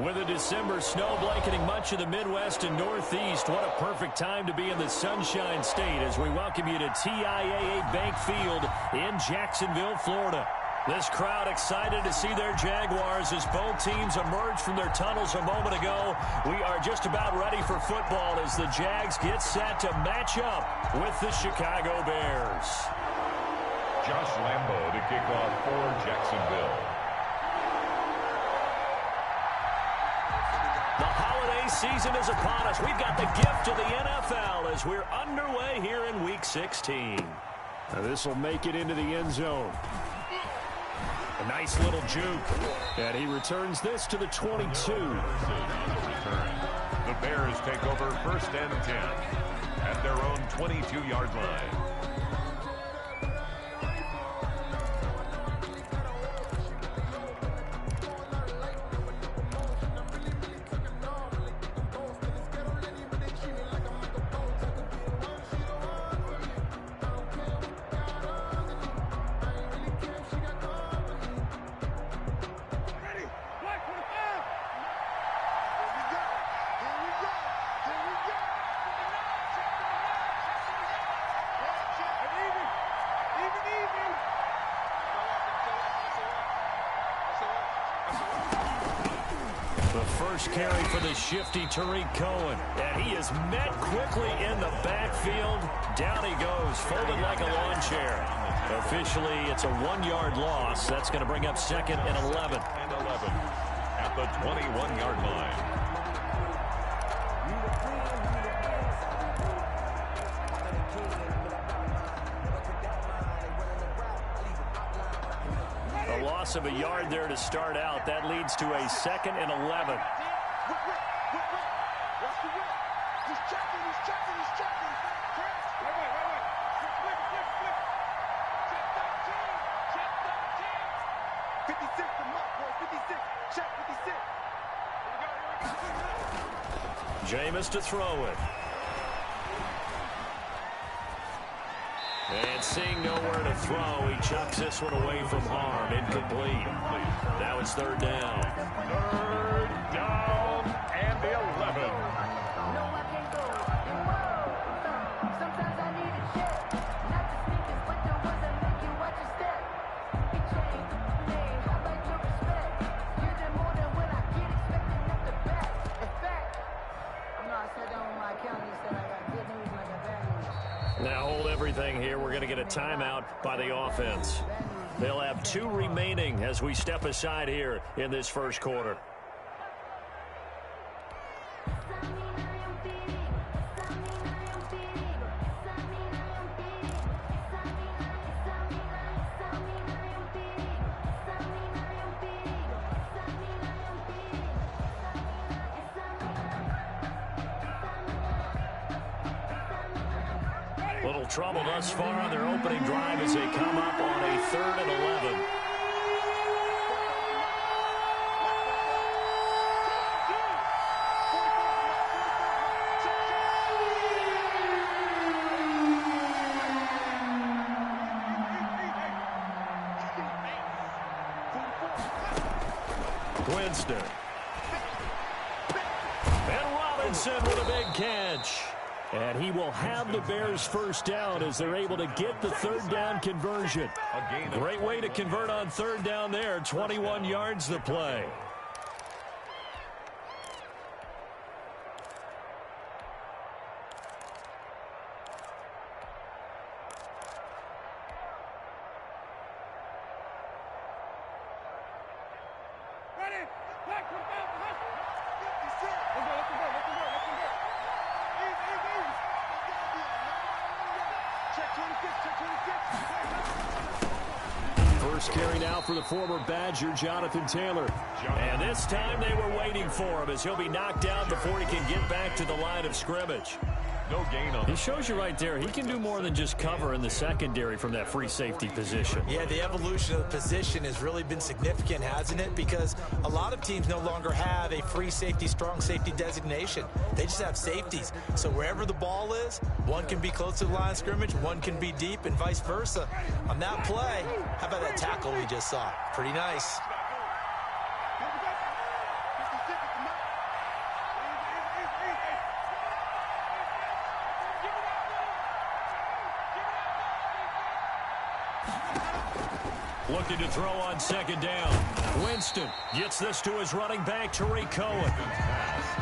With a December snow blanketing much of the Midwest and Northeast, what a perfect time to be in the Sunshine State as we welcome you to TIAA Bank Field in Jacksonville, Florida. This crowd excited to see their Jaguars as both teams emerge from their tunnels a moment ago. We are just about ready for football as the Jags get set to match up with the Chicago Bears. Josh Lambo to kick off for Jacksonville. The holiday season is upon us. We've got the gift of the NFL as we're underway here in Week 16. Now this will make it into the end zone. A nice little juke. And he returns this to the 22. The Bears take over 1st and 10 at their own 22-yard line. First carry for the shifty Tariq Cohen. And he is met quickly in the backfield. Down he goes, folded like a lawn chair. Officially, it's a 1-yard loss. That's going to bring up 2nd and 11. At the 21-yard line. A loss of a yard there to start out. That leads to a 2nd and 11. Jameis to throw it. And seeing nowhere to throw, he chucks this one away from harm. Incomplete. Now it's 3rd down. 3rd down and the 11. Now hold everything here. We're going to get a timeout by the offense. They'll have 2 remaining as we step aside here in this first quarter. Little trouble thus far on their opening drive as they come up on a 3rd and 11. Winston. And Robinson with a big catch. And he will have the Bears first down as they're able to get the 3rd down conversion. Great way to convert on 3rd down there. 21 yards the play. First carry now for the former Badger, Jonathan Taylor. And this time they were waiting for him as he'll be knocked down before he can get back to the line of scrimmage. No gain on. He shows you right there, he can do more than just cover in the secondary from that free safety position. Yeah, the evolution of the position has really been significant, hasn't it? Because a lot of teams no longer have a free safety, strong safety designation. They just have safeties. So wherever the ball is, one can be close to the line of scrimmage, one can be deep, and vice versa. On that play, how about that tackle we just saw? Pretty nice. Looking to throw on second down. Winston gets this to his running back, Tariq Cohen.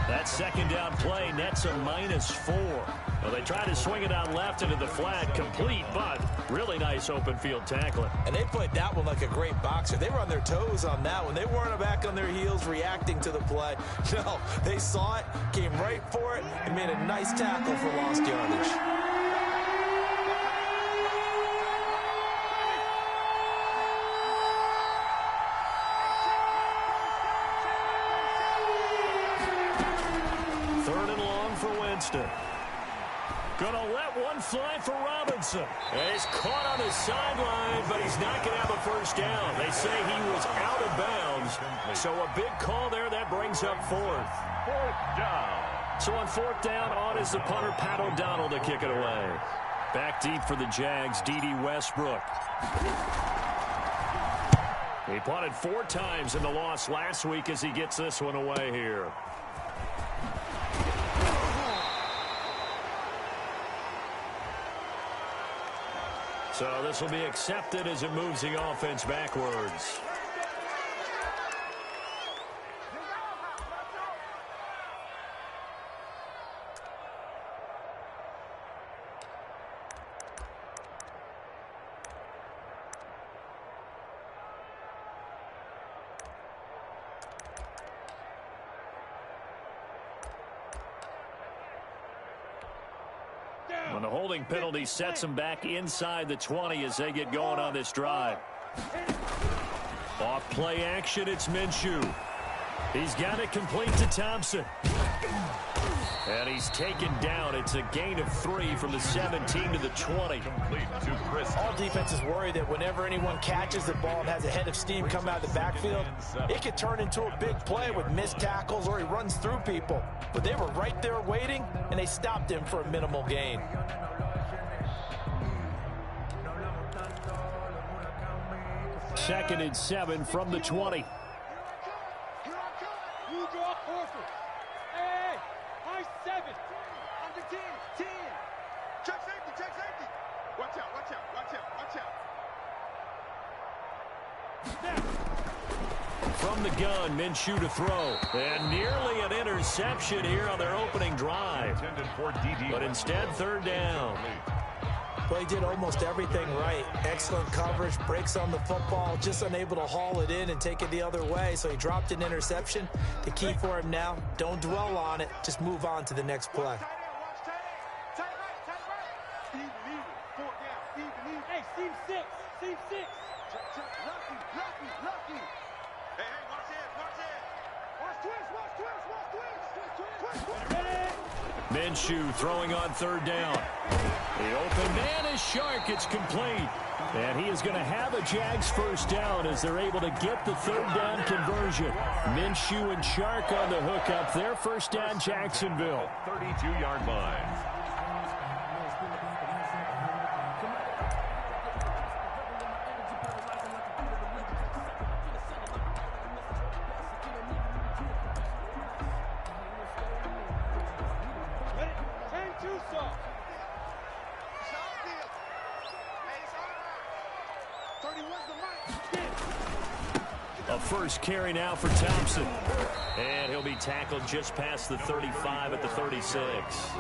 That second down play nets a -4. Well, they try to swing it out left into the flat, complete, but really nice open field tackling. And they played that one like a great boxer. They were on their toes on that one. They weren't back on their heels reacting to the play. No, they saw it, came right for it, and made a nice tackle for lost yardage. Gonna let one fly for Robinson. And he's caught on his sideline, but he's not going to have a first down. They say he was out of bounds. So a big call there. That brings up fourth. Fourth down. So on fourth down, on is the punter, Pat O'Donnell, to kick it away. Back deep for the Jags, D.D. Westbrook. He punted 4 times in the loss last week as he gets this one away here. So this will be accepted as it moves the offense backwards. And the holding penalty sets them back inside the 20 as they get going on this drive. Off play action, it's Minshew. He's got it complete to Thompson. And he's taken down. It's a gain of 3 from the 17 to the 20. Complete to Chris. All defenses worry that whenever anyone catches the ball and has a head of steam come out of the backfield, it could turn into a big play with missed tackles or he runs through people. But they were right there waiting, and they stopped him for a minimal gain. Second and 7 from the 20. From the gun, Minshew to throw. And nearly an interception here on their opening drive. But instead, third down. Well, he did almost everything right. Excellent coverage, breaks on the football, just unable to haul it in and take it the other way. So he dropped an interception. The key for him now, don't dwell on it. Just move on to the next play. Hey, seam 6. Seam 6. Lucky. Hey, watch it. Watch twist. Minshew throwing on third down. The open man is Shark. It's complete. And he is going to have a Jags first down as they're able to get the third down conversion. Minshew and Shark on the hook up. Their first down, Jacksonville. 32-yard line. A first carry now for Thompson. And he'll be tackled just past the 35 at the 36.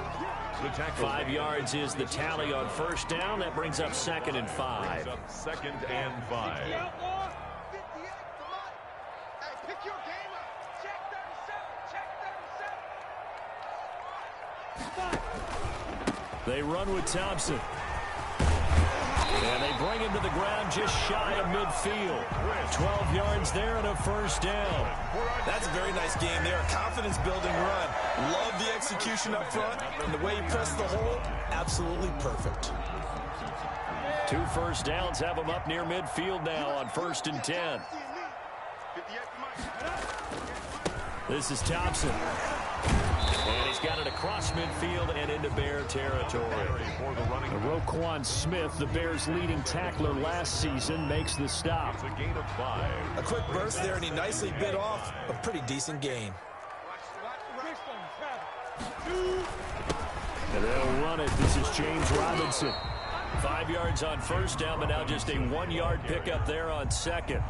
5 yards is the tally on first down. That brings up 2nd and 5. Second and 5. They run with Thompson. And they bring him to the ground just shy of midfield. 12 yards there and a first down. That's a very nice game there. Confidence-building run. Love the execution up front. And the way he pressed the hole, absolutely perfect. 2 first downs have him up near midfield now on 1st and 10. This is Thompson. And he's got it across midfield and into Bear territory. Roquan Smith, the Bears' leading tackler last season, makes the stop. It's a gain of 5. A quick burst there, and he nicely bit off a pretty decent gain. And they'll run it. This is James Robinson. 5 yards on first down, but now just a 1-yard pickup there on second.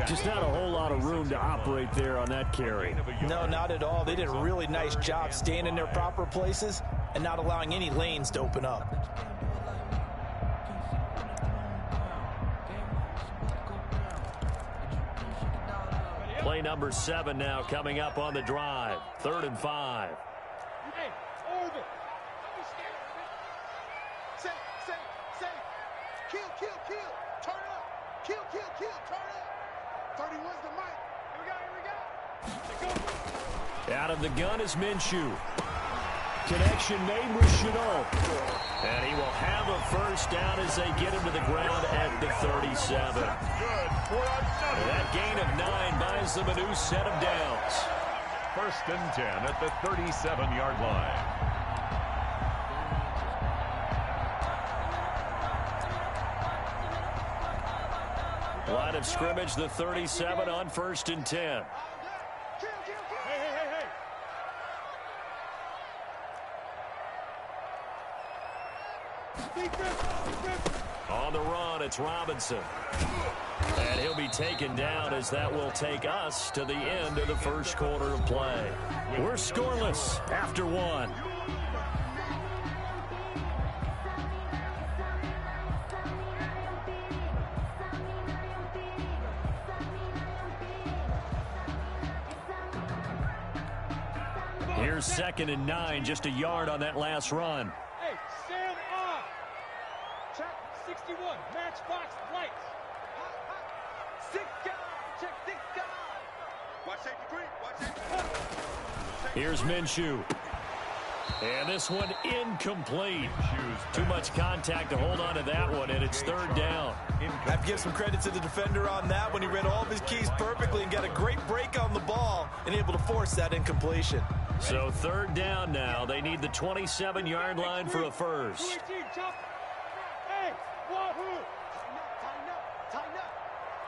Just not a whole lot of room to operate there on that carry. No, not at all. They did a really nice job staying in their proper places and not allowing any lanes to open up. Play number 7 now coming up on the drive. 3rd and 5. Hey, Orville. Don't be scared. Safe. Kill. Turn up. Kill. Turn up. 31's the mic. Here we go. Out of the gun is Minshew. Connection made with Chenault. And he will have a first down as they get him to the ground at the 37. That gain of 9 buys them a new set of downs. 1st and 10 at the 37-yard line. Line of scrimmage, the 37 on 1st and 10. Hey. On the run, it's Robinson. And he'll be taken down as that will take us to the end of the first quarter of play. We're scoreless after 1. Here's 2nd and 9, just a yard on that last run. Hey, stand off. Check 61. Matchbox lights. Hot. 6 guys. Check 6 guys. Watch safety green. Watch safety. Here's Minshew. And this one incomplete. Too much contact to hold on to that one, and it's 3rd down. I have to give some credit to the defender on that when he read all of his keys perfectly and got a great break on the ball and able to force that incompletion. So 3rd down now. They need the 27-yard line for a first. Hey, wahoo! Tighten up.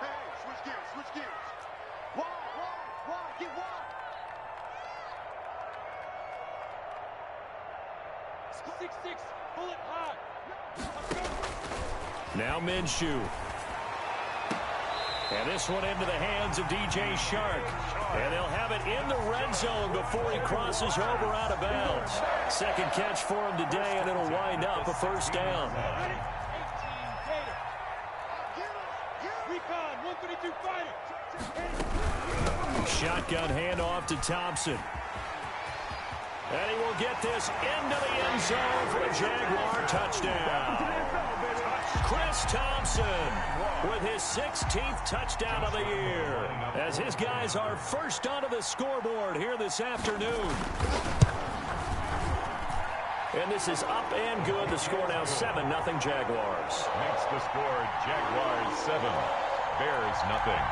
Hey, switch gears. Wide, get wide. 6-6, pull it high. Now Minshew. And this one into the hands of DJ Shark. And they'll have it in the red zone before he crosses over out of bounds. 2nd catch for him today, and it'll wind up a first down. 18 Gator. Recon, 132 fighting. Shotgun handoff to Thompson. And he will get this into the end zone for a Jaguar touchdown. Chris Thompson with his 16th touchdown of the year as his guys are first onto the scoreboard here this afternoon. And this is up and good. The score now 7-0 Jaguars. Makes the score Jaguars 7, Bears nothing.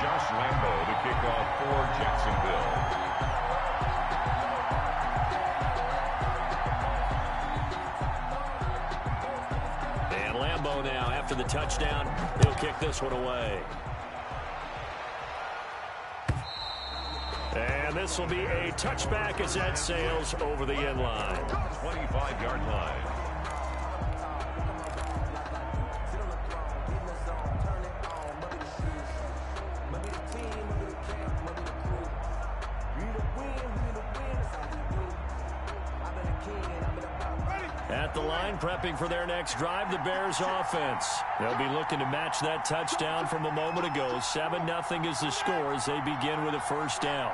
Josh Lambo to kick off for Jacksonville. Now after the touchdown, he'll kick this one away. And this will be a touchback as that sails over the end line. 25-yard line. At the line, prepping for their next drive, the Bears offense. They'll be looking to match that touchdown from a moment ago. 7-0 is the score as they begin with a first down.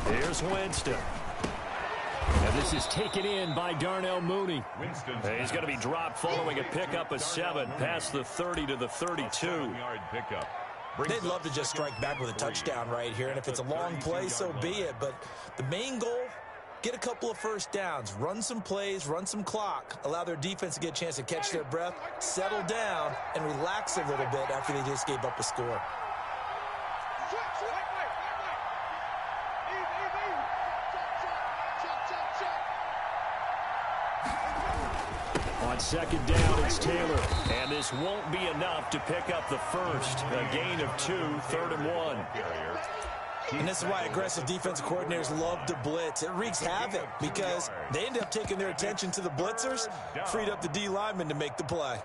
Here's Winston. And this is taken in by Darnell Mooney. He's going to be dropped following a pickup of 7 past the 30 to the 32. They'd love to just strike back with a touchdown right here, and if it's a long play, so be it. But the main goal, get a couple of first downs, run some plays, run some clock, allow their defense to get a chance to catch their breath, settle down, and relax a little bit after they just gave up a score. On second down, it's Taylor. And this won't be enough to pick up the first. A gain of 2, 3rd and 1. And this is why aggressive defensive coordinators love to blitz. It wreaks havoc because they end up taking their attention to the blitzers, freed up the D lineman to make the play.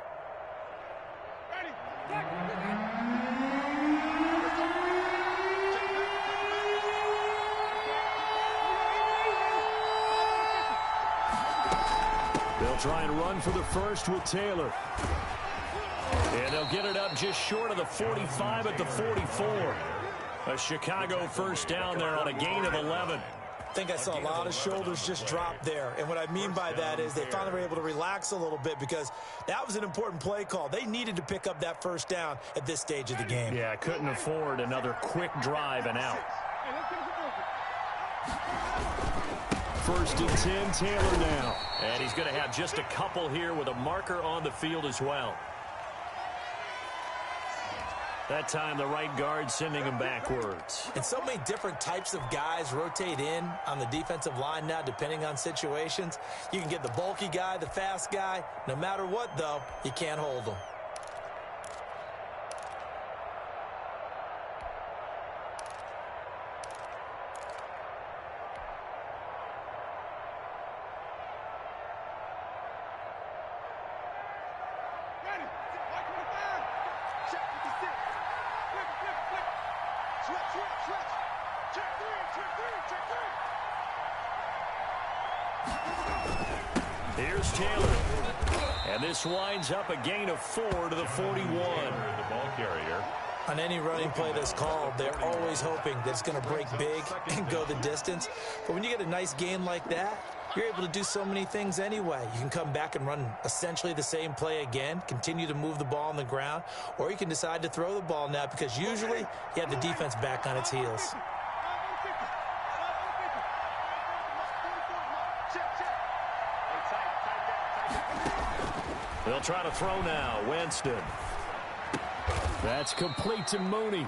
They'll try and run for the first with Taylor. And they'll get it up just short of the 45 at the 44. A Chicago first down there on a gain of 11. I think I saw a lot of shoulders just drop there. And what I mean by that is they finally were able to relax a little bit because that was an important play call. They needed to pick up that first down at this stage of the game. Yeah, couldn't afford another quick drive and out. First and 10, Taylor now. And he's going to have just a couple here with a marker on the field as well. That time, the right guard sending him backwards. And so many different types of guys rotate in on the defensive line now, depending on situations. You can get the bulky guy, the fast guy. No matter what, though, you can't hold them. Here's Taylor. And this winds up a gain of 4 to the 41. The ball carrier. On any running play that's called, they're always hoping that it's going to break big and go the distance. But when you get a nice gain like that, you're able to do so many things anyway. You can come back and run essentially the same play again, continue to move the ball on the ground, or you can decide to throw the ball now because usually you have the defense back on its heels. They'll try to throw now. Winston. That's complete to Mooney.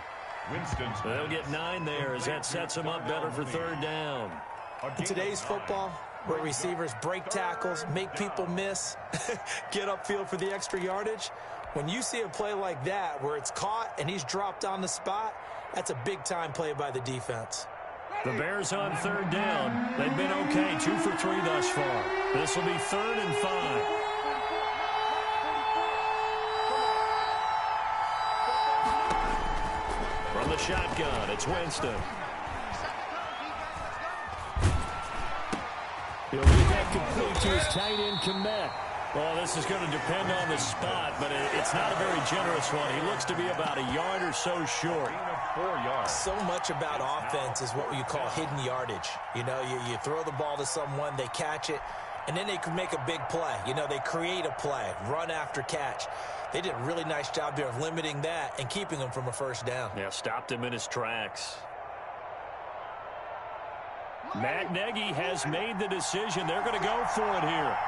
Winston's. They'll get 9 there as that sets them up better for 3rd down. In today's football, where receivers break tackles, make people miss, get upfield for the extra yardage, when you see a play like that where it's caught and he's dropped on the spot, that's a big-time play by the defense. The Bears on 3rd down. They've been okay, 2 for 3 thus far. This will be 3rd and 5. From the shotgun, it's Winston. He'll get that complete to his tight end, Komet. Well, this is going to depend on the spot, but it's not a very generous one. He looks to be about a yard or so short. 4 yards. So much about offense is what you call hidden yardage. You know, you throw the ball to someone, they catch it, and then they can make a big play. You know, they create a play, run after catch. They did a really nice job there of limiting that and keeping him from a first down. Yeah, stopped him in his tracks. Matt Nagy has made the decision. They're going to go for it here.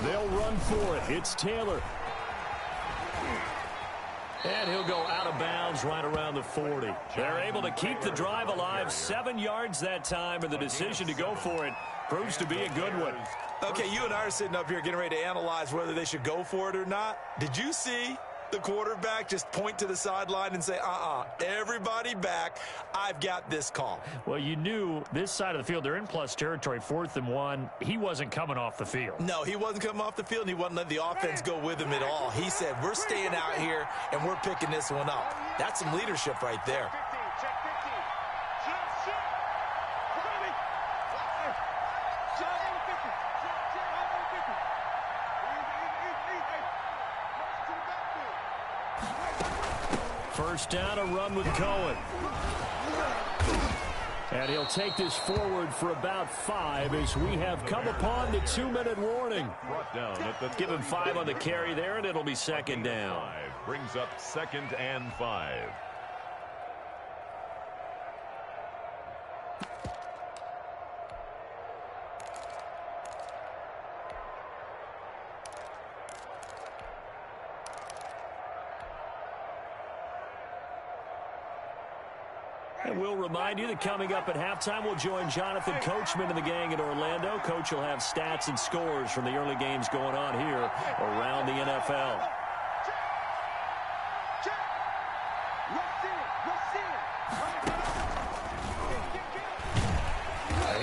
They'll run for it. It's Taylor. And he'll go out of bounds right around the 40. They're able to keep the drive alive, 7 yards that time, and the decision to go for it proves to be a good one. Okay, you and I are sitting up here getting ready to analyze whether they should go for it or not. Did you see the quarterback just point to the sideline and say, everybody back, I've got this call? Well, you knew this side of the field, they're in plus territory, 4th and 1. He wasn't coming off the field. No, he wasn't coming off the field, and he wasn't letting the offense go with him at all. He said, we're staying out here, and we're picking this one up. That's some leadership right there. First down, a run with Cohen. And he'll take this forward for about 5 as we have come upon the 2-minute warning. Brought down at the Give him 5 on the carry there, and it'll be 2nd down. brings up 2nd and 5. And we'll remind you that coming up at halftime, we'll join Jonathan Coachman and the gang in Orlando. Coach will have stats and scores from the early games going on here around the NFL.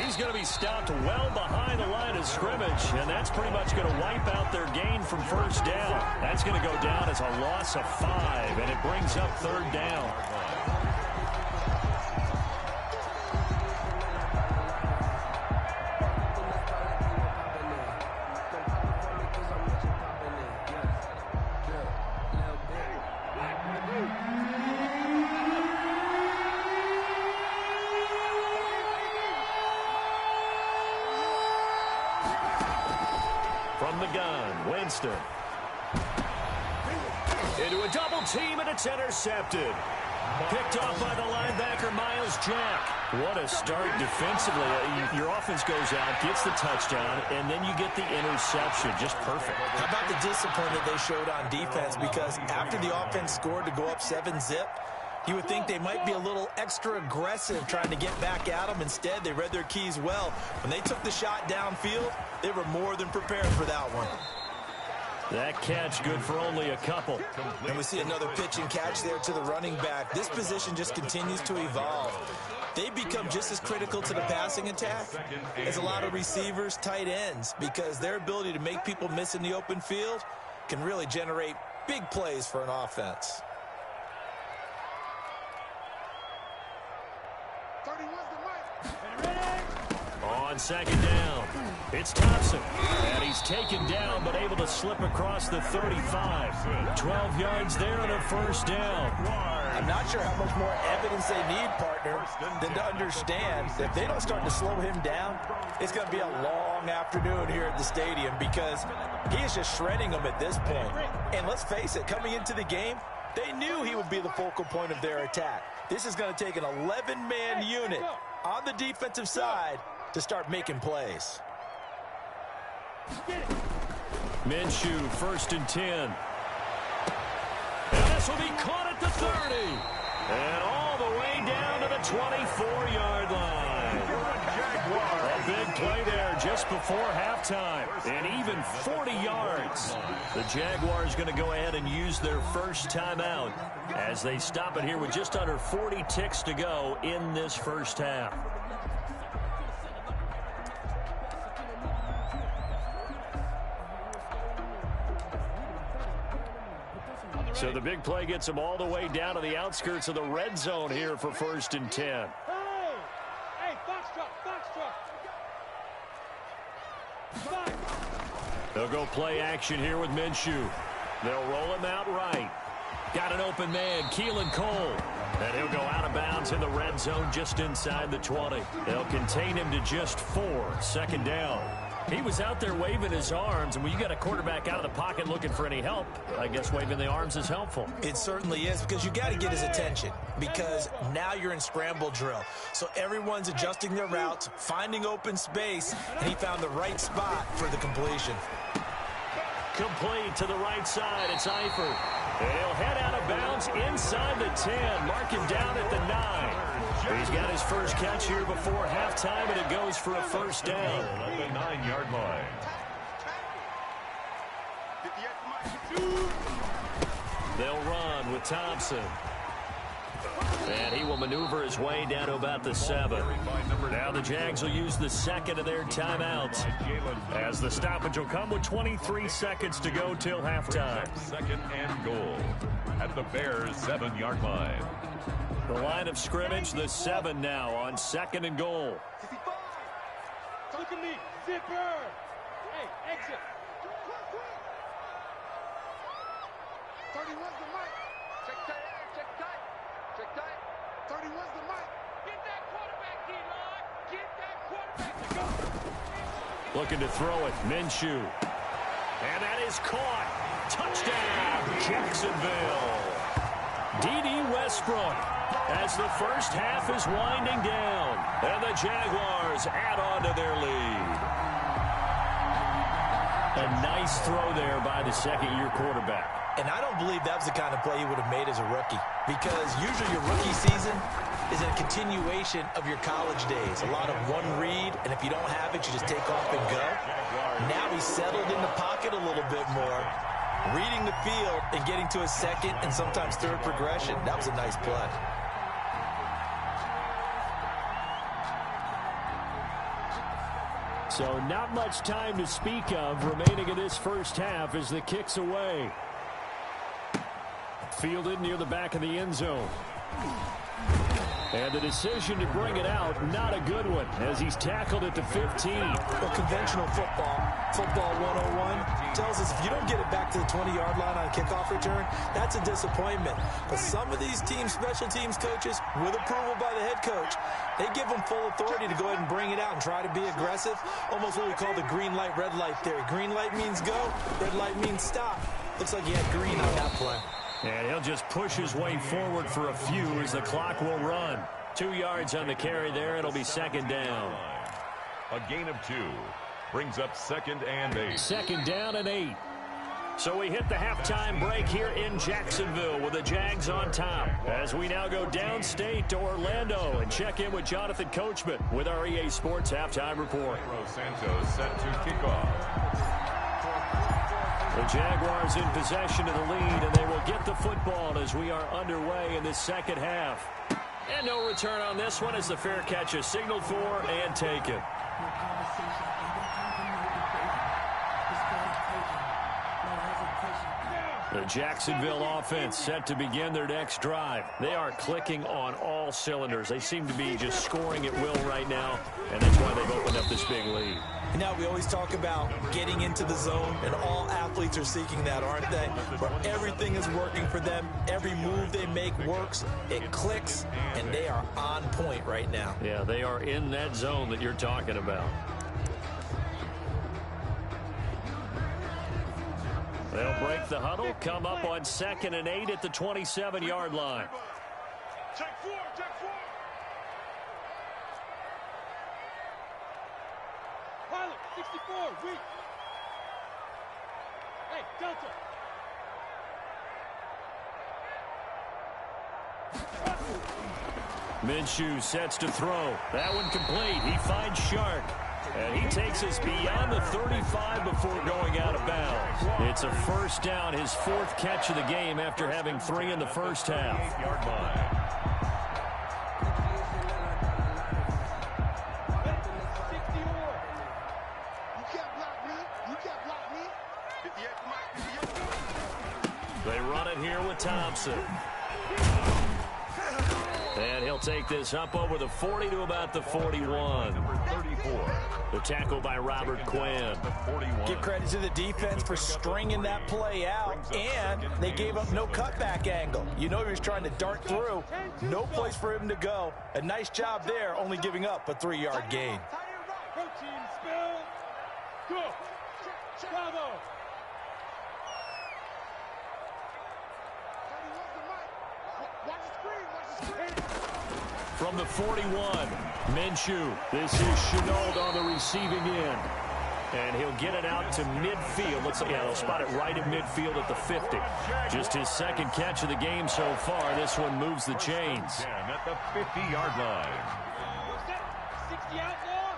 He's going to be stopped well behind the line of scrimmage, and that's pretty much going to wipe out their gain from first down. That's going to go down as a loss of 5, and it brings up third down. From the gun, Winston. Into a double team, and it's intercepted. Picked off by the linebacker, Miles Jack. What a start defensively. Your offense goes out, gets the touchdown, and then you get the interception. Just perfect. How about the discipline that they showed on defense? Because after the offense scored to go up 7-zip, you would think they might be a little extra aggressive trying to get back at them. Instead, they read their keys well. When they took the shot downfield, they were more than prepared for that one. That catch good for only a couple. And we see another pitch and catch there to the running back. This position just continues to evolve. They become just as critical to the passing attack as a lot of receivers, tight ends, because their ability to make people miss in the open field can really generate big plays for an offense. On second down, it's Thompson. And he's taken down, but able to slip across the 35. 12 yards there on a first down. I'm not sure how much more evidence they need, partner, than to understand that if they don't start to slow him down, it's going to be a long afternoon here at the stadium because he is just shredding them at this point. And let's face it, coming into the game, they knew he would be the focal point of their attack. This is going to take an 11-man unit on the defensive side to start making plays. Minshew, 1st and 10. And this will be caught at the 30. And all the way down to the 24-yard line. A big play there just before halftime. And even 40 yards. The Jaguars going to go ahead and use their first timeout as they stop it here with just under 40 ticks to go in this first half. So the big play gets them all the way down to the outskirts of the red zone here for 1st and 10. Hey, foxtrot. They'll go play action here with Minshew. They'll roll him out right. Got an open man, Keelan Cole. And he'll go out of bounds in the red zone just inside the 20. They'll contain him to just 4. 2nd down. He was out there waving his arms, and when you got a quarterback out of the pocket looking for any help, I guess waving the arms is helpful. It certainly is, because you got to get his attention, because now you're in scramble drill. So everyone's adjusting their routes, finding open space, and he found the right spot for the completion. Complete to the right side. It's Eifert. And he'll head out of bounds inside the 10. Mark him down at the 9. He's got his first catch here before halftime, and it goes for a first down. At the 9-yard line. They'll run with Thompson. And he will maneuver his way down to about the 7. Now the Jags will use the second of their timeouts as the stoppage will come with 23 seconds to go till halftime. 2nd and goal at the Bears' 7-yard line. The line of scrimmage, the 7 now on 2nd and goal. Look at me, zipper. Hey, exit. 31's the mic. Check tight, check tight, check tight. 31's the mic. Get that quarterback, D-Lord. Get that quarterback to go. Looking to throw it, Minshew. And that is caught. Touchdown, Jacksonville. D.D. Westbrook as the first half is winding down. And the Jaguars add on to their lead. A nice throw there by the second-year quarterback. And I don't believe that was the kind of play he would have made as a rookie, because usually your rookie season, is a continuation of your college days. A lot of one read, and if you don't have it, you just take off and go. Now he's settled in the pocket a little bit more, reading the field and getting to his second and sometimes third progression. That was a nice play. So not much time to speak of remaining in this first half as the kick's away. Fielded near the back of the end zone. And the decision to bring it out, not a good one, as he's tackled at the 15. Well, conventional football 101, tells us if you don't get it back to the 20-yard line on a kickoff return, that's a disappointment. But some of these teams, special teams coaches, with approval by the head coach, they give them full authority to go ahead and bring it out and try to be aggressive. Almost what we call the green light, red light theory. Green light means go, red light means stop. Looks like he had green on that play. And he'll just push his way forward for a few as the clock will run. 2 yards on the carry there. It'll be second down. A gain of 2 brings up 2nd and 8. Second down and 8. So we hit the halftime break here in Jacksonville with the Jags on top. As we now go downstate to Orlando and check in with Jonathan Coachman with our EA Sports Halftime Report. Santos set to kick off. The Jaguars in possession of the lead, and they will get the football as we are underway in this second half. And no return on this one as the fair catch is signaled for and taken. The Jacksonville offense set to begin their next drive. They are clicking on all cylinders. They seem to be just scoring at will right now, and that's why they've opened up this big lead. Now, we always talk about getting into the zone, and all athletes are seeking that, aren't they? Where everything is working for them. Every move they make works. It clicks, and they are on point right now. Yeah, they are in that zone that you're talking about. They'll break the huddle, come up on 2nd and 8 at the 27-yard line. Check 4, check 4. Pilot, 64, weak. Hey, Delta. Minshew sets to throw. That one complete. He finds Shark. And he takes us beyond the 35 before going out of bounds. It's a first down, his 4th catch of the game after having 3 in the first half. 8-yard line. They run it here with Thompson. And he'll take this up over the 40 to about the 41. Number 34. The tackle by Robert Quinn. Give credit to the defense for stringing that play out, and they gave up no cutback angle. You know he was trying to dart through. No place for him to go. A nice job there, only giving up a 3-yard gain. Protein spill. Go. Bravo. From the 41, Minshew. This is Chenault on the receiving end. And he'll get it out to midfield. Let's see, yeah, they'll spot it right at midfield at the 50. Just his 2nd catch of the game so far. This one moves the chains. At the 50-yard line. 60 outlaw.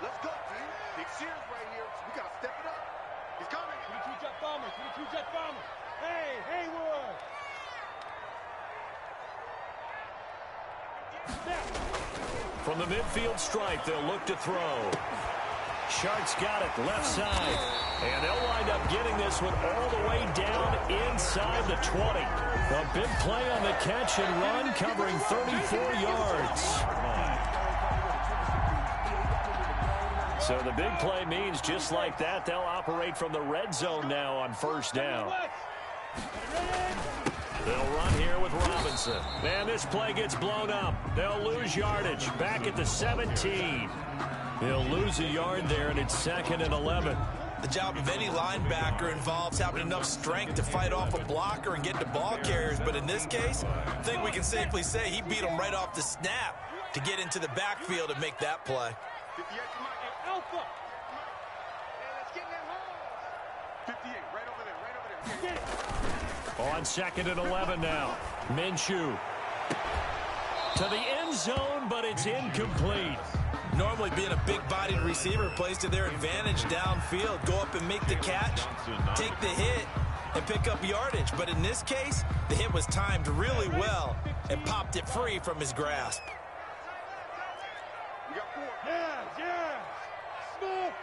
Let's go, team. Big series right here. We got to step it up. He's coming. 22 jet bombers. 22 jet bombers. Hey, Haywood. From the midfield stripe, they'll look to throw. Shark's got it left side. And they'll wind up getting this one all the way down inside the 20. A big play on the catch and run, covering 34 yards. So the big play means just like that, they'll operate from the red zone now on first down. They'll run here with Robinson. Man, this play gets blown up. They'll lose yardage. Back at the 17. They'll lose a yard there, and it's 2nd and 11. The job of any linebacker involves having enough strength to fight off a blocker and get to ball carriers. But in this case, I think we can safely say he beat him right off the snap to get into the backfield and make that play. Alpha. Let's get in that hole. 58, right over there, right over there. On 2nd and 11 now. Minshew. To the end zone, but it's incomplete. Normally being a big-bodied receiver plays to their advantage downfield. Go up and make the catch, take the hit, and pick up yardage. But in this case, the hit was timed really well and popped it free from his grasp. We got 4. Yeah. Smooth.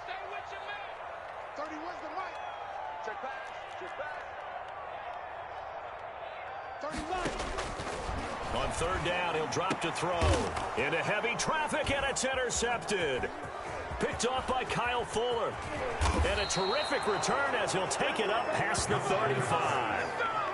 Stay with your man. 30, where's the mic? Check back. 39. On third down, he'll drop to throw. Into heavy traffic, and it's intercepted. Picked off by Kyle Fuller. And a terrific return as he'll take it up past the 35.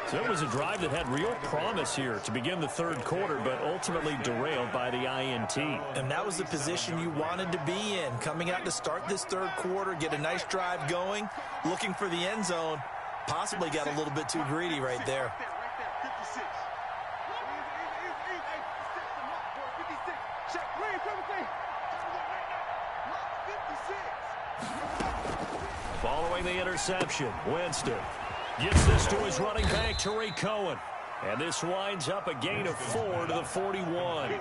So it was a drive that had real promise here to begin the third quarter, but ultimately derailed by the INT. And that was the position you wanted to be in. Coming out to start this third quarter, get a nice drive going, looking for the end zone. Possibly got a little bit too greedy right there. Right there. 56. Easy. 56. Check. Green, 56. Following the interception, Winston gets this to his running back, Tariq Cohen. And this winds up a gain of 4 to the 41.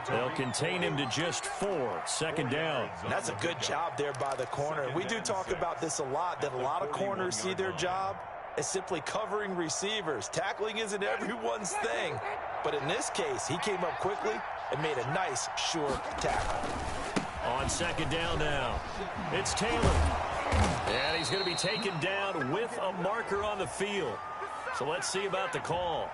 They'll contain him to just 4. Second down. That's a good job there by the corner. We do talk about this a lot, that a lot of corners see their job as simply covering receivers. Tackling isn't everyone's thing. But in this case, he came up quickly and made a nice, sure tackle. On second down now, it's Taylor. And he's going to be taken down with a marker on the field. So let's see about the call.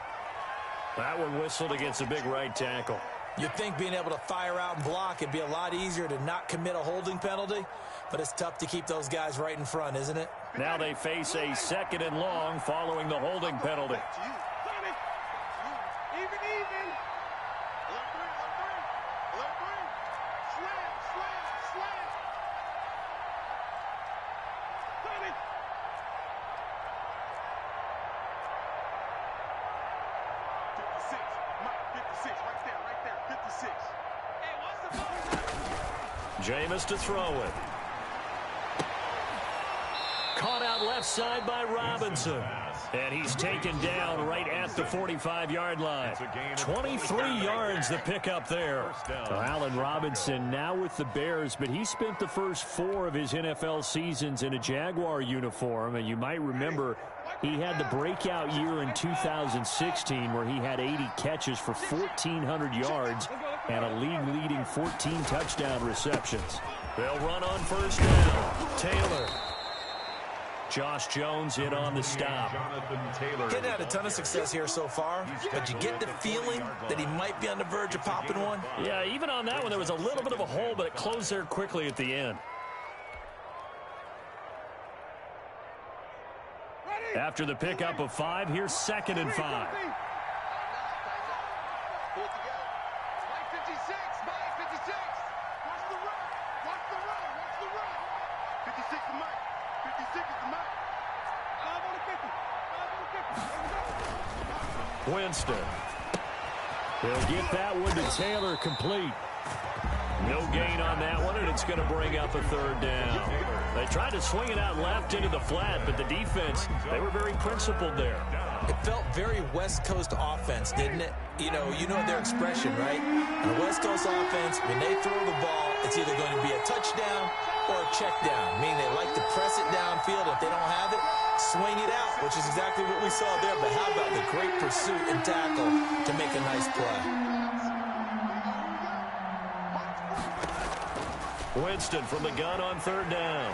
That one whistled against a big right tackle. You'd think being able to fire out and block it'd be a lot easier to not commit a holding penalty, but it's tough to keep those guys right in front, isn't it? Now they face a second and long following the holding penalty. Even. 56, right there, 56. Hey, what's the ball? Jameis to throw it. Caught out left side by Robinson. And he's taken down right at the 45-yard line. 23 yards the pickup there. Allen Robinson now with the Bears, but he spent the first 4 of his NFL seasons in a Jaguar uniform. And you might remember he had the breakout year in 2016 where he had 80 catches for 1,400 yards and a league-leading 14 touchdown receptions. They'll run on first down. Taylor. Josh Jones in on the stop. Getting had a ton of success here so far, but you get the feeling that he might be on the verge of popping one. Yeah, even on that one, there was a little bit of a hole, but it closed there quickly at the end. After the pickup of 5, here's 2nd and 5. Winston. They'll get that one to Taylor complete. No gain on that one, and it's going to bring up a third down. They tried to swing it out left into the flat, but the defense, they were very principled there. It felt very West Coast offense, didn't it? You know their expression, right? On a West Coast offense, when they throw the ball, it's either going to be a touchdown or a check down, meaning they like to press it downfield. If they don't have it, swing it out, which is exactly what we saw there. But how about the great pursuit and tackle to make a nice play? Winston from the gun on third down.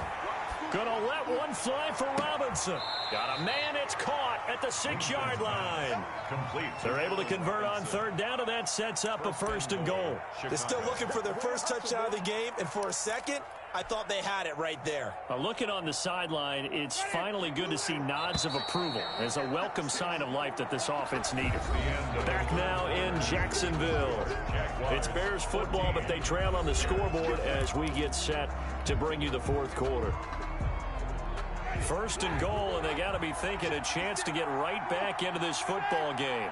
Gonna let one fly for Robinson. Got a man, it's caught at the 6-yard line. Complete. They're able to convert on third down, and that sets up a 1st and goal. They're still looking for their first touchdown of the game, and for a second, I thought they had it right there. Looking on the sideline, it's finally good to see nods of approval as a welcome sign of life that this offense needed. Back now in Jacksonville. It's Bears football, but they trail on the scoreboard as we get set to bring you the 4th quarter. 1st and goal, and they got to be thinking a chance to get right back into this football game.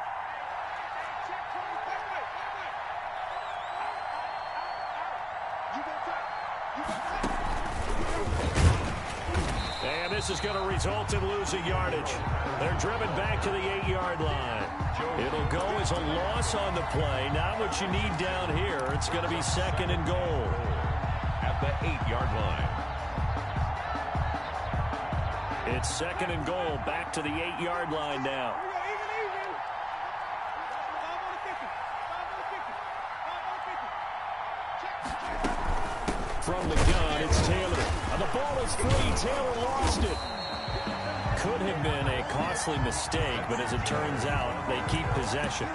And this is going to result in losing yardage. They're driven back to the 8-yard line. It'll go as a loss on the play. Not what you need down here. It's going to be 2nd and goal. At the 8-yard line. It's 2nd and goal. Back to the 8-yard line now. From the gun, it's Taylor. And the ball is free. Taylor lost it. Could have been a costly mistake, but as it turns out, they keep possession.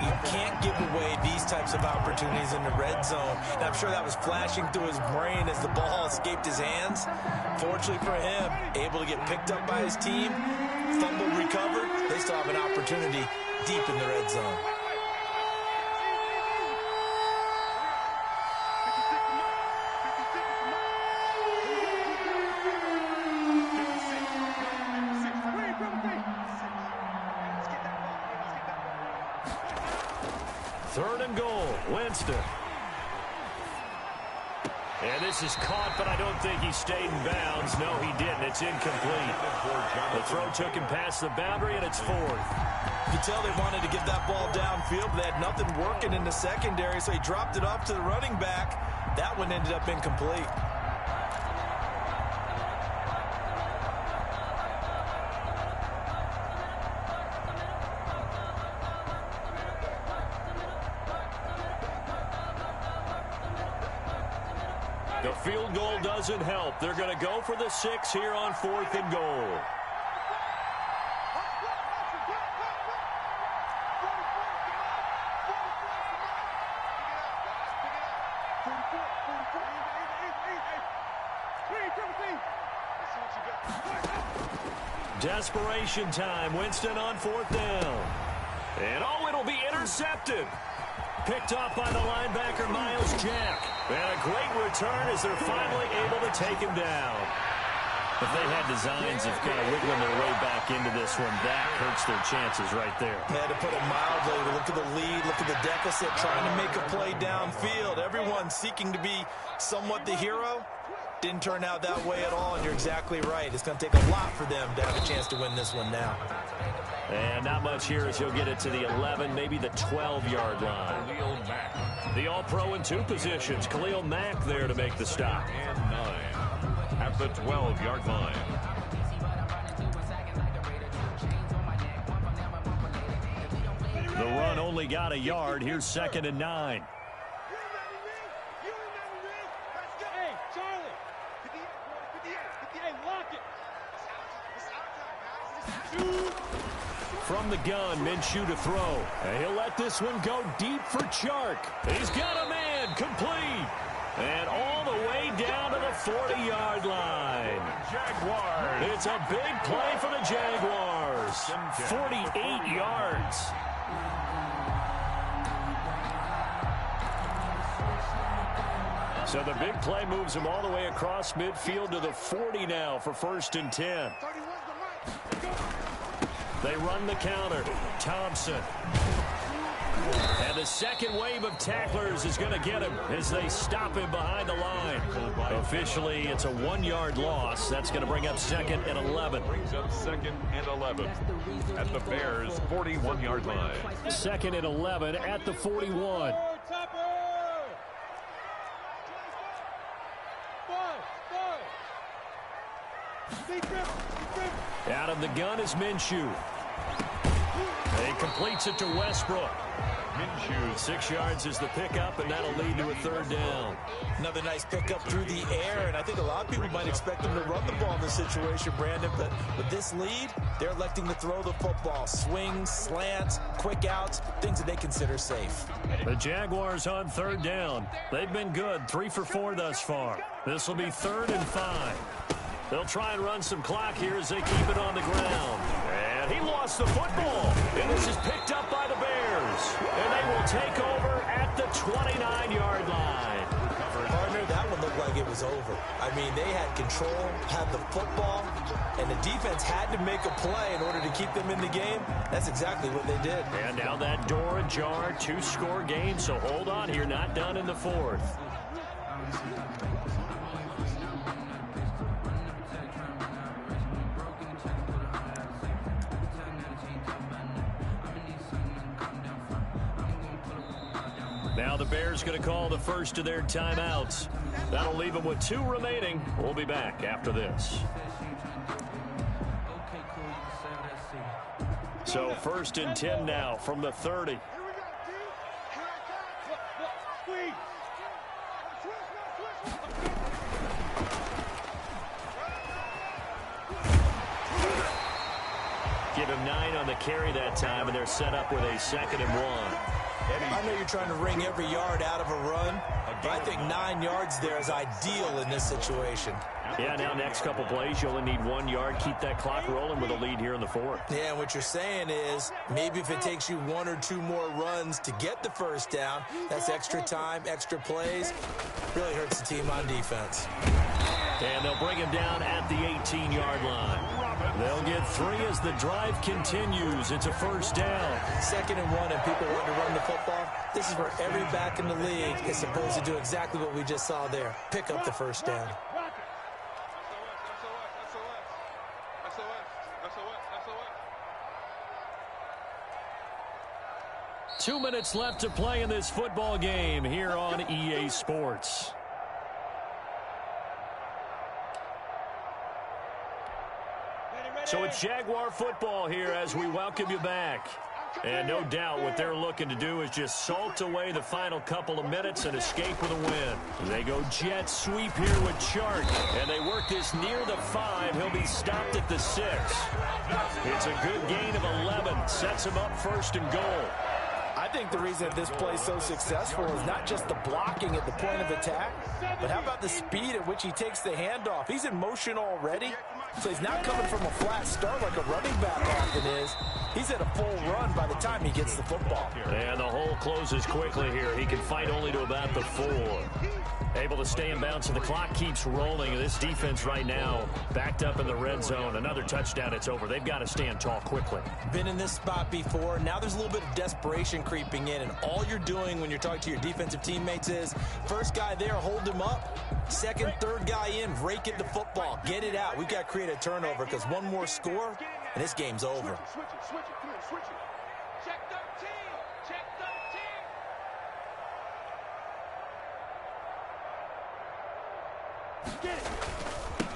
You can't give away these types of opportunities in the red zone. And I'm sure that was flashing through his brain as the ball escaped his hands. Fortunately for him, able to get picked up by his team, fumble recovered. They still have an opportunity deep in the red zone. Third and goal, Winston. And this is caught, but I don't think he stayed in bounds. No, he didn't. It's incomplete. The throw took him past the boundary, and it's 4th. You can tell they wanted to get that ball downfield, but they had nothing working in the secondary, so he dropped it off to the running back. That one ended up incomplete. The field goal doesn't help. They're going to go for the 6 here on 4th and goal. Desperation time. Winston on 4th down. And it'll be intercepted. Picked off by the linebacker, Miles Jack. And a great return as they're finally able to take him down. If they had designs of kind of wiggling their way back into this one, that hurts their chances right there. They had to put it mildly. Look at the lead, look at the deficit, trying to make a play downfield. Everyone seeking to be somewhat the hero. Didn't turn out that way at all, and you're exactly right. It's going to take a lot for them to have a chance to win this one now. And not much here as he'll get it to the 11, maybe the 12-yard line. Khalil Mack. The all-pro in 2 positions. Khalil Mack there to make the stop. And 9 at the 12-yard line. The run only got a yard. Here's 2nd and 9. From the gun, Minshew to throw. And he'll let this one go deep for Chark. He's got a man, complete. And all the way down to the 40-yard line. Jaguars. It's a big play for the Jaguars. 48 yards. So the big play moves him all the way across midfield to the 40 now for 1st and 10. They run the counter. Thompson. And the second wave of tacklers is going to get him as they stop him behind the line. Officially, it's a 1-yard loss. That's going to bring up 2nd and 11. Brings up 2nd and 11 at the Bears' 41-yard line. 2nd and 11 at the 41. Out of the gun is Minshew. He completes it to Westbrook. Minshew. 6 yards is the pickup, and that'll lead to a 3rd down. Another nice pickup through the air, and I think a lot of people might expect them to run the ball in this situation, Brandon, but with this lead, they're electing to throw the football. Swings, slants, quick outs, things that they consider safe. The Jaguars on 3rd down. They've been good, 3 for 4 thus far. This will be 3rd and 5. They'll try and run some clock here as they keep it on the ground. And he lost the football. And this is picked up by the Bears. And they will take over at the 29-yard line. Partner, that one looked like it was over. I mean, they had control, had the football, and the defense had to make a play in order to keep them in the game. That's exactly what they did. And now that door ajar, 2-score game. So hold on here, not done in the 4th. Now the Bears going to call the first of their timeouts. That'll leave them with 2 remaining. We'll be back after this. So 1st and 10 now from the 30. Give him 9 on the carry that time, and they're set up with a 2nd and 1. I know you're trying to wring every yard out of a run, but I think 9 yards there is ideal in this situation. Yeah, now next couple plays, you only need 1 yard. Keep that clock rolling with a lead here in the 4th. Yeah, and what you're saying is maybe if it takes you 1 or 2 more runs to get the first down, that's extra time, extra plays. Really hurts the team on defense. And they'll bring him down at the 18-yard line. They'll get 3 as the drive continues. It's a first down. 2nd and 1, and people want to run the football. This is where every back in the league is supposed to do exactly what we just saw there. Pick up the first down. 2 minutes left to play in this football game here on EA Sports. So it's Jaguar football here as we welcome you back. And no doubt what they're looking to do is just salt away the final couple of minutes and escape with a win. They go jet sweep here with Chark, and they work this near the 5. He'll be stopped at the 6. It's a good gain of 11. Sets him up 1st and goal. I think the reason that this play is so successful is not just the blocking at the point of attack, but how about the speed at which he takes the handoff? He's in motion already, so he's not coming from a flat start like a running back often is. He's at a full run by the time he gets the football. And the hole closes quickly here. He can fight only to about the 4. Able to stay in bounds, and the clock keeps rolling. This defense right now backed up in the red zone. Another touchdown, it's over. They've got to stand tall quickly. Been in this spot before. Now there's a little bit of desperation creeping in, and all you're doing when you're talking to your defensive teammates is first guy there, hold him up. Second, third guy in, rake it the football. Get it out. We've got to create a turnover because one more score, and this game's over. Switch it. Check 13. Check 13. Get it.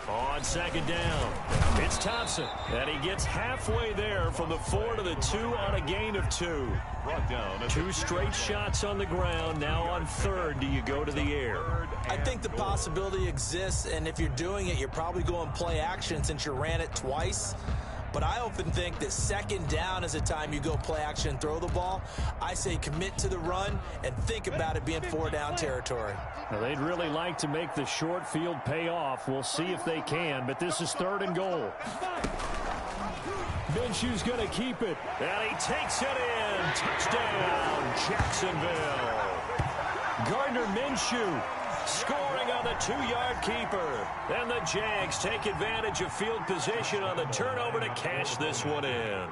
On 2nd down, it's Thompson, and he gets halfway there from the 4 to the 2 on a gain of 2. Brought down 2 straight shots on the ground. Now on 3rd, do you go to the air? I think the possibility exists, and if you're doing it, you're probably going play action since you ran it twice. But I often think that 2nd down is a time you go play action and throw the ball. I say commit to the run and think about it being 4-down territory. Well, they'd really like to make the short field pay off. We'll see if they can, but this is 3rd and goal. Minshew's going to keep it, and he takes it in. Touchdown, Jacksonville. Gardner Minshew scoring on the 2-yard keeper. And the Jags take advantage of field position on the turnover to cash this one in.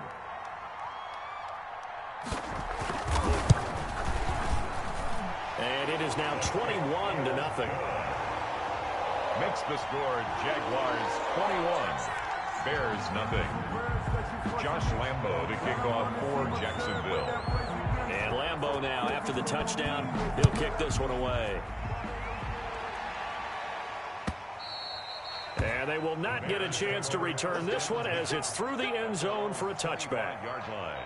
And it is now 21-0. makes the score Jaguars 21, Bears nothing. Josh Lambo to kick off for Jacksonville. And Lambo now, after the touchdown, he'll kick this one away. And they will not get a chance to return this one as it's through the end zone for a touchback. Yard line.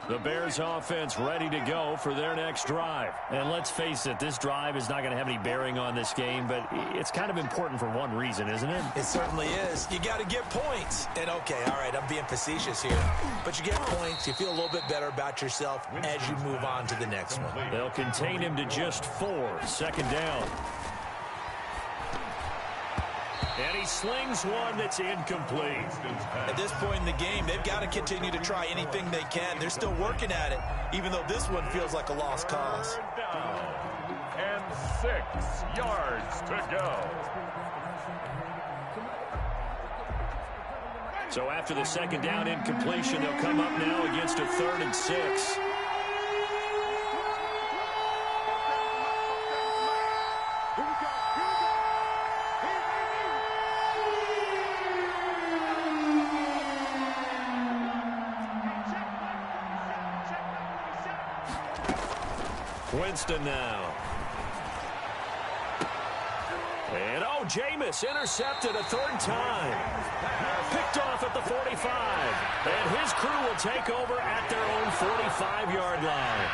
The Bears offense ready to go for their next drive. And let's face it, this drive is not going to have any bearing on this game, but it's kind of important for one reason, isn't it? It certainly is. You got to get points. And okay, all right, I'm being facetious here. But you get points, you feel a little bit better about yourself as you move on to the next one. They'll contain him to just 4. Second down. And he slings one that's incomplete. At this point in the game, they've got to continue to try anything they can. They're still working at it, even though this one feels like a lost cause. Down. And 6 yards to go. So after the second down incompletion, they'll come up now against a 3rd and 6. Winston now. And, oh, Jameis intercepted a third time. Picked off at the 45. And his crew will take over at their own 45-yard line.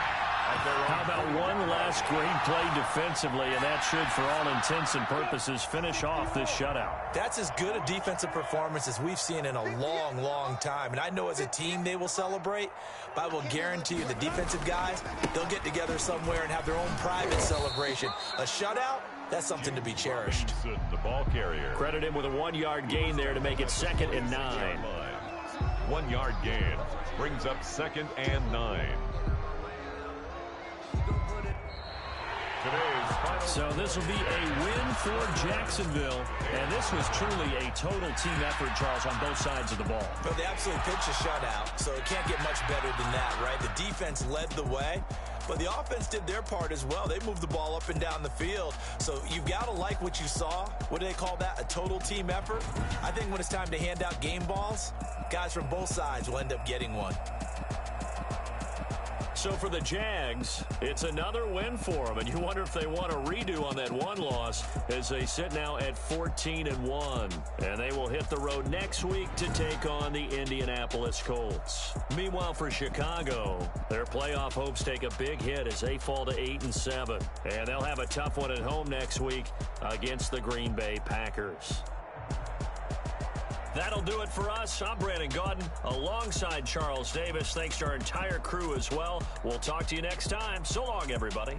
How about one last great play defensively, and that should, for all intents and purposes, finish off this shutout. That's as good a defensive performance as we've seen in a long, long time. And I know as a team they will celebrate, but I will guarantee you the defensive guys, they'll get together somewhere and have their own private celebration. A shutout, that's something to be cherished. The ball carrier. Credit him with a 1-yard gain there to make it 2nd and 9. 1-yard gain brings up 2nd and 9. So this will be a win for Jacksonville, and this was truly a total team effort, Charles, on both sides of the ball. Well, they absolutely pitched a shutout, so it can't get much better than that, right? The defense led the way, but the offense did their part as well. They moved the ball up and down the field, so you've got to like what you saw. What do they call that, a total team effort? I think when it's time to hand out game balls, guys from both sides will end up getting one. So for the Jags, it's another win for them, and you wonder if they want a redo on that one loss as they sit now at 14-1. And they will hit the road next week to take on the Indianapolis Colts. Meanwhile, for Chicago, their playoff hopes take a big hit as they fall to 8-7. And they'll have a tough one at home next week against the Green Bay Packers. That'll do it for us. I'm Brandon Gaudin alongside Charles Davis. Thanks to our entire crew as well. We'll talk to you next time. So long, everybody.